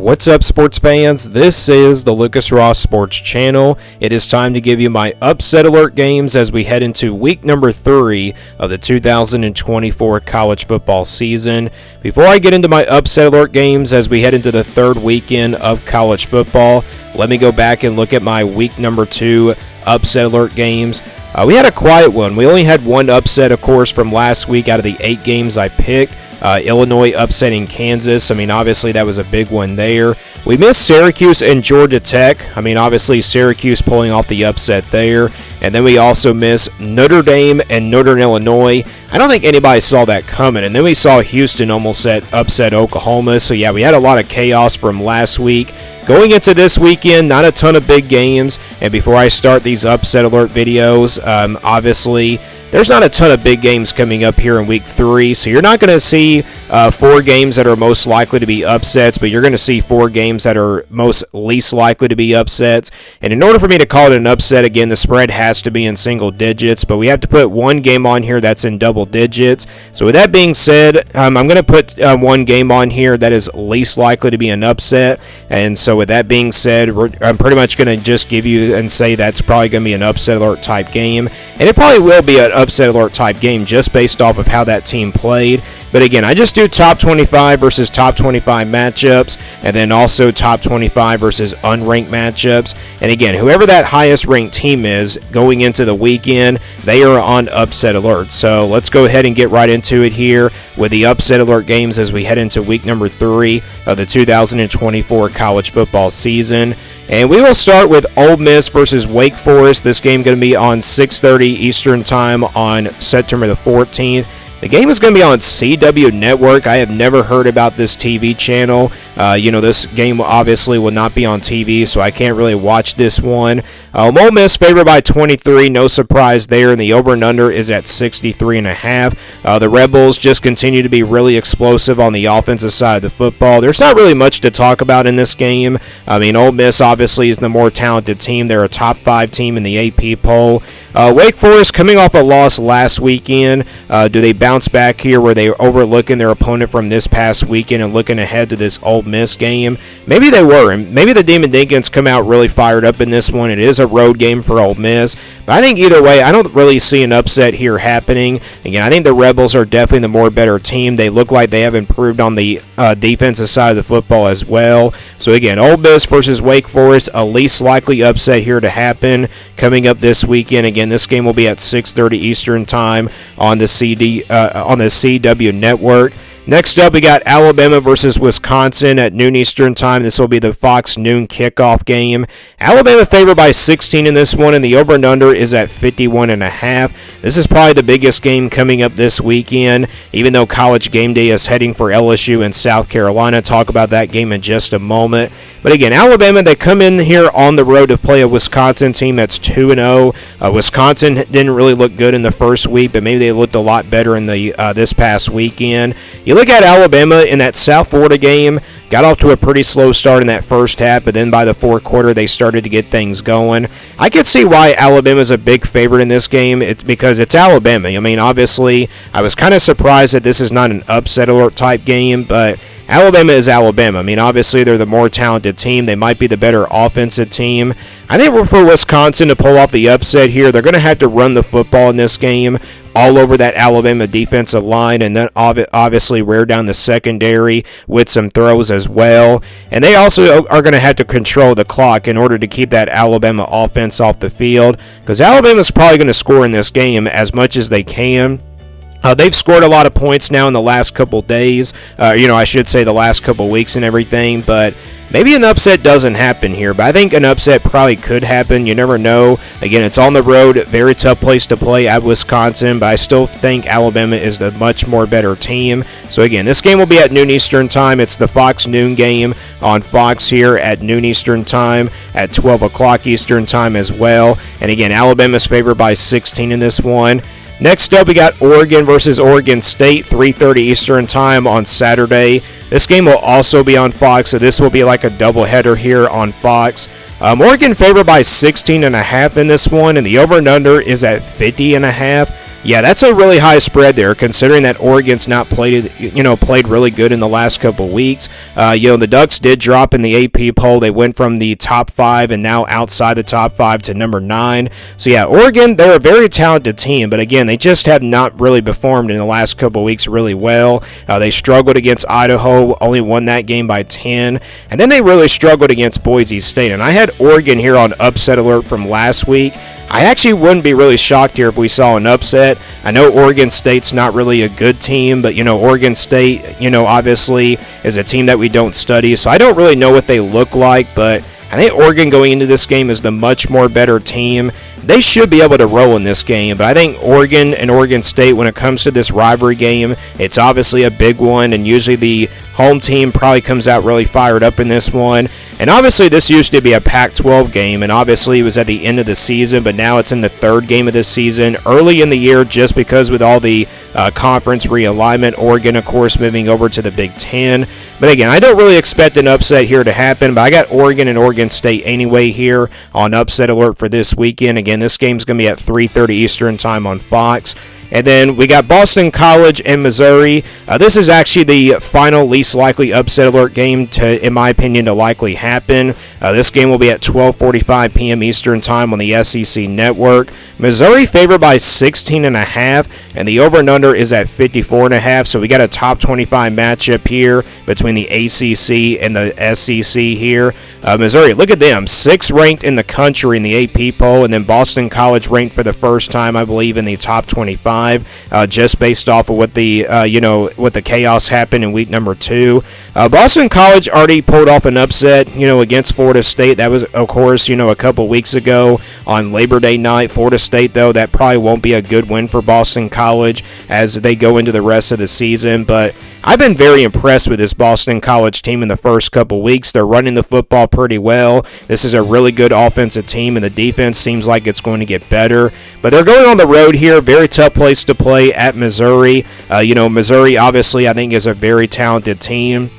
What's up, sports fans? This is the Lucas Ross Sports Channel. It is time to give you my upset alert games as we head into week number 3 of the 2024 college football season. Before I get into my upset alert games as we head into the third weekend of college football, let me go back and look at my week number 2 upset alert games. We had a quiet one. We only had one upset, of course, from last week out of the 8 games I picked. Illinois upsetting Kansas. Obviously that was a big one there. We missed Syracuse and Georgia Tech. Obviously Syracuse pulling off the upset there. And then we also missed Notre Dame and Northern Illinois. I don't think anybody saw that coming. And then we saw Houston almost upset Oklahoma. So yeah, we had a lot of chaos from last week. Going into this weekend, not a ton of big games. And before I start these upset alert videos, obviously there's not a ton of big games coming up here in week 3, so you're not going to see 4 games that are most likely to be upsets, but you're going to see 4 games that are most least likely to be upsets. And in order for me to call it an upset, again, the spread has to be in single digits, but we have to put one game on here that's in double digits. So with that being said, I'm going to put one game on here that is least likely to be an upset. And so with that being said, I'm pretty much going to just give you and say that's probably going to be an upset alert type game, and it probably will be an upset alert type game just based off of how that team played. But again, I just do top 25 versus top 25 matchups, and then also top 25 versus unranked matchups. And again, whoever that highest ranked team is going into the weekend, they are on upset alert. So let's go ahead and get right into it here with the upset alert games as we head into week number 3 of the 2024 college football season. And we will start with Ole Miss versus Wake Forest. This game going to be on 6:30 Eastern Time on September the 14th. The game is going to be on CW Network. I have never heard about this TV channel. This game obviously will not be on TV, so I can't really watch this one. Ole Miss favored by 23, no surprise there, and the over and under is at 63.5. The Rebels just continue to be really explosive on the offensive side of the football. There's not really much to talk about in this game. Ole Miss obviously is the more talented team. They're a top 5 team in the AP poll. Wake Forest coming off a loss last weekend. Do they bounce back here where they're overlooking their opponent from this past weekend and looking ahead to this Ole Miss game? Maybe they were, and maybe the Demon Deacons come out really fired up in this one. It is a road game for Ole Miss, but I think either way, I don't really see an upset here happening. Again, I think the Rebels are definitely the more better team. They look like they have improved on the defensive side of the football as well. So again, Ole Miss versus Wake Forest, a least likely upset here to happen coming up this weekend. Again, this game will be at 6:30 Eastern Time on the CW Network. Next up, we got Alabama versus Wisconsin at noon Eastern Time. This will be the Fox noon kickoff game. Alabama favored by 16 in this one, and the over and under is at 51.5. This is probably the biggest game coming up this weekend, even though College Game Day is heading for LSU and South Carolina. Talk about that game in just a moment. But again, Alabama, they come in here on the road to play a Wisconsin team that's 2-0. Wisconsin didn't really look good in the first week, but maybe they looked a lot better in the this past weekend. You look at Alabama in that South Florida game, got off to a pretty slow start in that first half, but then by the fourth quarter, they started to get things going. I can see why Alabama's a big favorite in this game. It's because it's Alabama. Obviously, I was kind of surprised that this is not an upset alert type game, but Alabama is Alabama. Obviously, they're the more talented team. They might be the better offensive team. I think for Wisconsin to pull off the upset here, they're going to have to run the football in this game all over that Alabama defensive line, and then obviously wear down the secondary with some throws as well. And they also are going to have to control the clock in order to keep that Alabama offense off the field, because Alabama's probably going to score in this game as much as they can. They've scored a lot of points now in the last couple days, I should say the last couple weeks and everything, but maybe an upset doesn't happen here, but I think an upset probably could happen. You never know. Again, it's on the road, very tough place to play at Wisconsin, but I still think Alabama is the much more better team. So again, this game will be at noon Eastern Time. It's the Fox noon game on Fox here at noon Eastern Time, at 12 o'clock Eastern Time as well. And again, Alabama's favored by 16 in this one. Next up, we got Oregon versus Oregon State, 3:30 Eastern Time on Saturday. This game will also be on Fox, so this will be like a doubleheader here on Fox. Oregon favored by 16.5 in this one, and the over and under is at 50.5. Yeah, that's a really high spread there, considering that Oregon's not played really good in the last couple weeks. The Ducks did drop in the AP poll. They went from the top 5 and now outside the top 5 to number 9. So yeah, Oregon, they're a very talented team, but again, they just have not really performed in the last couple weeks really well. They struggled against Idaho, only won that game by 10, and then they really struggled against Boise State. And I had Oregon here on upset alert from last week. I actually wouldn't be really shocked here if we saw an upset. I know Oregon State's not really a good team, but, Oregon State, obviously is a team that we don't study, so I don't really know what they look like, but I think Oregon going into this game is the much more better team. They should be able to roll in this game, but I think Oregon and Oregon State, when it comes to this rivalry game, it's obviously a big one, and usually the home team probably comes out really fired up in this one. And obviously this used to be a Pac-12 game, and obviously it was at the end of the season, but now it's in the third game of the season, early in the year, just because with all the conference realignment, Oregon, of course, moving over to the Big Ten. But again, I don't really expect an upset here to happen, but I got Oregon and Oregon State anyway here on upset alert for this weekend. Again, this game's going to be at 3:30 Eastern time on Fox. And then we got Boston College and Missouri. This is actually the final least likely upset alert game, in my opinion, to likely happen. This game will be at 12:45 p.m. Eastern time on the SEC Network. Missouri favored by 16.5, and the over and under is at 54.5. So we got a top 25 matchup here between the ACC and the SEC here. Missouri, look at them, 6th ranked in the country in the AP poll, and then Boston College ranked for the first time, I believe, in the top 25. Just based off of what the what the chaos happened in week number 2. Boston College already pulled off an upset, against Florida State. That was, of course, a couple weeks ago on Labor Day night. Florida State, though, that probably won't be a good win for Boston College as they go into the rest of the season. But I've been very impressed with this Boston College team in the first couple weeks. They're running the football pretty well. This is a really good offensive team, and the defense seems like it's going to get better. But they're going on the road here. Very tough place to play at Missouri. Missouri, obviously, I think is a very talented team.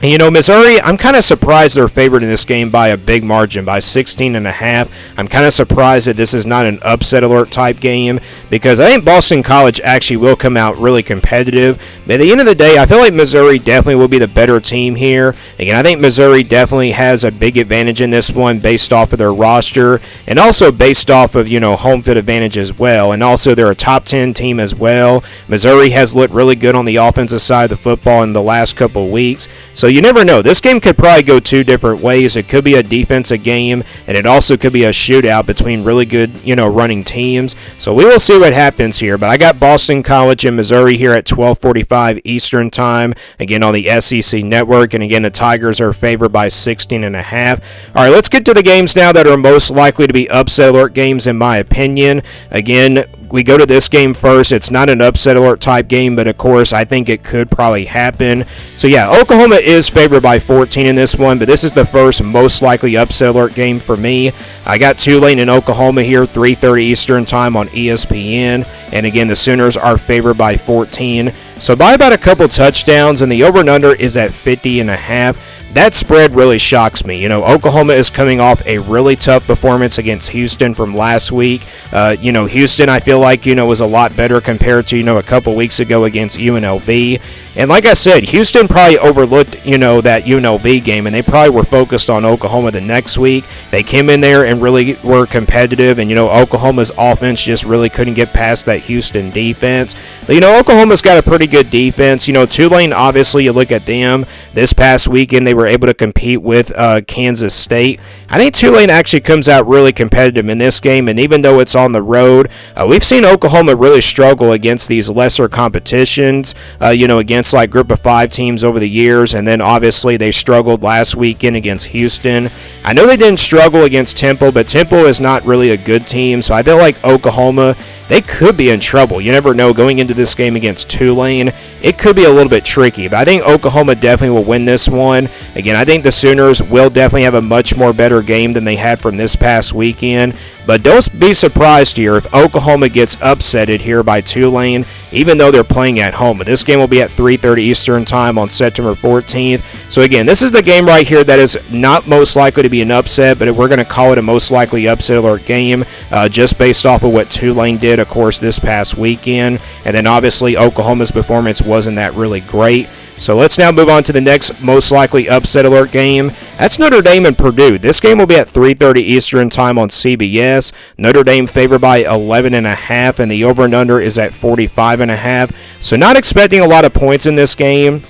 And, Missouri, I'm kind of surprised they're favored in this game by a big margin, by 16.5. I'm kind of surprised that this is not an upset alert type game because I think Boston College actually will come out really competitive. But at the end of the day, I feel like Missouri definitely will be the better team here. Again, I think Missouri definitely has a big advantage in this one based off of their roster and also based off of, home field advantage as well. And also they're a top 10 team as well. Missouri has looked really good on the offensive side of the football in the last couple of weeks. So you never know. This game could probably go two different ways. It could be a defensive game, and it also could be a shootout between really good, running teams. So we will see what happens here. But I got Boston College and Missouri here at 12:45 Eastern time, again on the SEC Network. And again, the Tigers are favored by 16.5. All right, let's get to the games now that are most likely to be upset alert games, in my opinion. Again, we go to this game first. It's not an upset alert type game, but of course I think it could probably happen. So yeah, Oklahoma is favored by 14 in this one, but this is the first most likely upset alert game for me. I got Tulane and Oklahoma here, 3:30 Eastern time on ESPN, and again the Sooners are favored by 14. So by about a couple touchdowns, and the over and under is at 50.5. That spread really shocks me. Oklahoma is coming off a really tough performance against Houston from last week. Houston, I feel like, was a lot better compared to, a couple weeks ago against UNLV. And like I said, Houston probably overlooked, that UNLV game, and they probably were focused on Oklahoma the next week. They came in there and really were competitive, and, Oklahoma's offense just really couldn't get past that Houston defense. But, Oklahoma's got a pretty good defense. Tulane, obviously, you look at them. This past weekend, they were able to compete with Kansas State. I think Tulane actually comes out really competitive in this game, and even though it's on the road, we've seen Oklahoma really struggle against these lesser competitions, against like group of 5 teams over the years, and then obviously they struggled last weekend against Houston. I know they didn't struggle against Temple, but Temple is not really a good team, so I feel like Oklahoma, they could be in trouble. You never know going into this game against Tulane. it could be a little bit tricky. But I think Oklahoma definitely will win this one. Again, I think the Sooners will definitely have a much more better game than they had from this past weekend. But don't be surprised here if Oklahoma gets upsetted here by Tulane, even though they're playing at home. But this game will be at 3:30 Eastern Time on September 14th. So again, this is the game right here that is not most likely to be an upset, but we're going to call it a most likely upset alert game just based off of what Tulane did, of course, this past weekend. And then obviously Oklahoma's performance wasn't that really great. So let's now move on to the next most likely upset alert game. That's Notre Dame and Purdue. This game will be at 3:30 Eastern Time on CBS. Notre Dame favored by 11.5, and the over and under is at 45.5. So not expecting a lot of points in this game.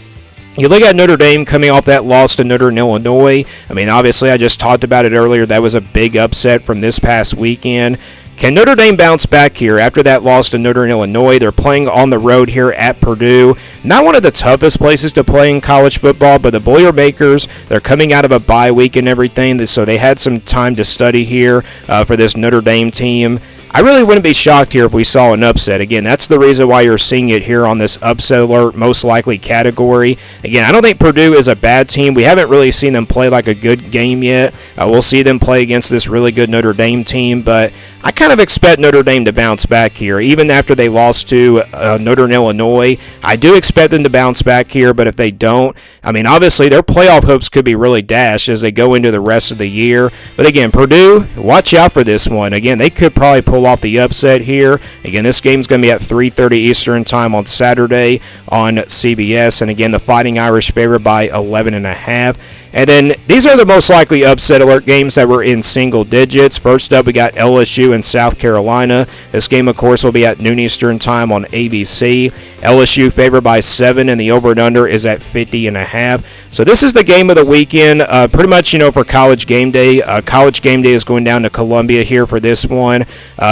You look at Notre Dame coming off that loss to Notre in Illinois. I mean, obviously, I just talked about it earlier. That was a big upset from this past weekend. Can Notre Dame bounce back here after that loss to Notre in Illinois? They're playing on the road here at Purdue. Not one of the toughest places to play in college football, but the Boilermakers, they're coming out of a bye week and everything, so they had some time to study here for this Notre Dame team. I really wouldn't be shocked here if we saw an upset. Again, that's the reason why you're seeing it here on this upset alert most likely category. Again, I don't think Purdue is a bad team. We haven't really seen them play like a good game yet. We'll see them play against this really good Notre Dame team, but I kind of expect Notre Dame to bounce back here. Even after they lost to Notre in Illinois, I do expect them to bounce back here, but if they don't, I mean, obviously their playoff hopes could be really dashed as they go into the rest of the year. But again, Purdue, watch out for this one. Again, they could probably pull off the upset here. Again, this game's going to be at 3:30 Eastern Time on Saturday on CBS. And again, the Fighting Irish favored by 11.5. And then these are the most likely upset alert games that were in single digits. First up, we got LSU and South Carolina. This game, of course, will be at noon Eastern Time on ABC. LSU favored by 7, and the over and under is at 50.5. So this is the game of the weekend. Pretty much, for College Game Day. College Game Day is going down to Columbia here for this one.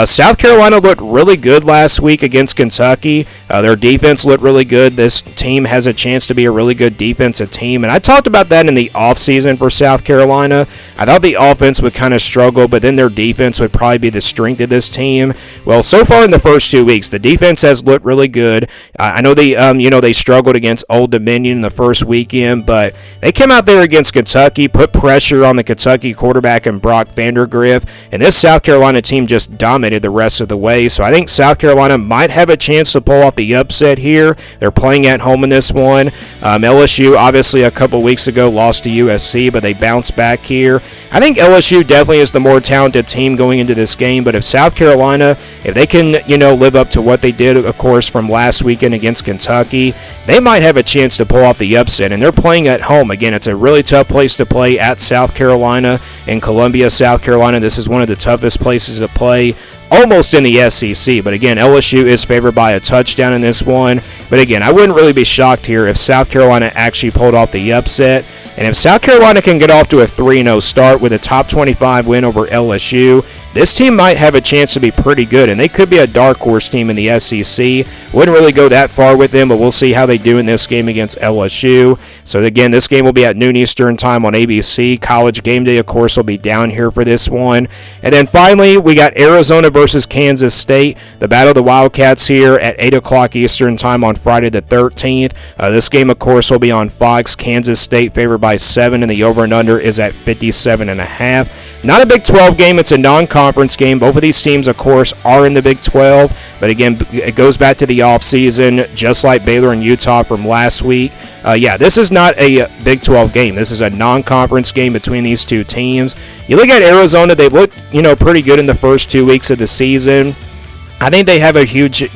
South Carolina looked really good last week against Kentucky. Their defense looked really good. This team has a chance to be a really good defensive team, and I talked about that in the offseason for South Carolina. I thought the offense would kind of struggle, but then their defense would probably be the strength of this team. Well, so far in the first 2 weeks, the defense has looked really good. I know they struggled against Old Dominion in the first weekend, but they came out there against Kentucky, put pressure on the Kentucky quarterback and Brock Vandergriff, and this South Carolina team just dominated the rest of the way. So I think South Carolina might have a chance to pull off the upset here. They're playing at home in this one. LSU, obviously, a couple weeks ago lost to USC, but they bounced back here. I think LSU definitely is the more talented team going into this game, but if South Carolina, if they can, live up to what they did, of course, from last weekend against Kentucky, they might have a chance to pull off the upset, and they're playing at home. Again, it's a really tough place to play at South Carolina in Columbia, South Carolina. This is one of the toughest places to play almost in the SEC, but again, LSU is favored by a touchdown in this one. But again, I wouldn't really be shocked here if South Carolina actually pulled off the upset. And if South Carolina can get off to a 3-0 start with a top 25 win over LSU, this team might have a chance to be pretty good, and they could be a dark horse team in the SEC. Wouldn't really go that far with them, but we'll see how they do in this game against LSU. So again, this game will be at noon Eastern Time on ABC. College Game Day, of course, will be down here for this one. And then finally, we got Arizona versus Kansas State. The Battle of the Wildcats here at 8 o'clock Eastern Time on Friday the 13th. This game, of course, will be on Fox. Kansas State favored by 7, and the over and under is at 57.5. Not a Big 12 game. It's a non-conference game. Both of these teams, of course, are in the Big 12. But again, it goes back to the offseason, just like Baylor and Utah from last week. This is not a Big 12 game. This is a non-conference game between these two teams. You look at Arizona, they looked, pretty good in the first 2 weeks of the season. I think they have a huge,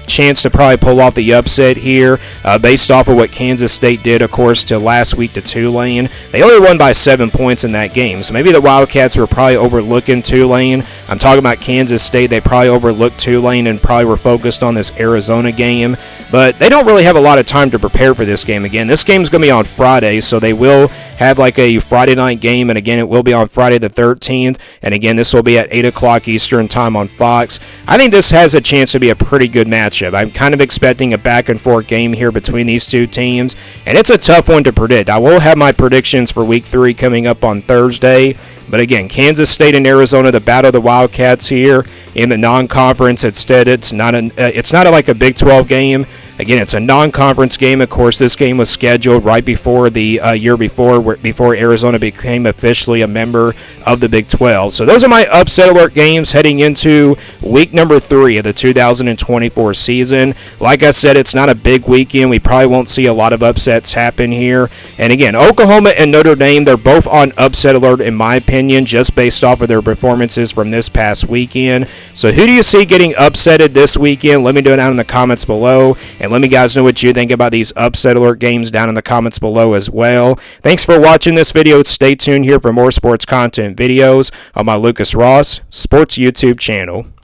chance to probably pull off the upset here based off of what Kansas State did, of course, to last week to Tulane. They only won by 7 points in that game, so maybe the Wildcats were probably overlooking Tulane. I'm talking about Kansas State. They probably overlooked Tulane and probably were focused on this Arizona game, but they don't really have a lot of time to prepare for this game. Again, this game's going to be on Friday, so they will have like a Friday night game, and again, it will be on Friday the 13th, and again, this will be at 8 o'clock Eastern Time on Fox. I think this has a chance to be a pretty good matchup. I'm kind of expecting a back-and-forth game here between these two teams, and it's a tough one to predict. I will have my predictions for Week 3 coming up on Thursday, But again, Kansas State and Arizona, the battle of the Wildcats here in the non-conference. Instead, it's not like a Big 12 game. Again, it's a non-conference game. Of course, this game was scheduled right before the year before Arizona became officially a member of the Big 12. So those are my upset alert games heading into week number 3 of the 2024 season. Like I said, it's not a big weekend. We probably won't see a lot of upsets happen here. And again, Oklahoma and Notre Dame, they're both on upset alert in my opinion, just based off of their performances from this past weekend. So who do you see getting upsetted this weekend? Let me know down in the comments below. And let me guys know what you think about these upset alert games down in the comments below as well. Thanks for watching this video. Stay tuned here for more sports content videos on my Lucas Ross Sports YouTube channel.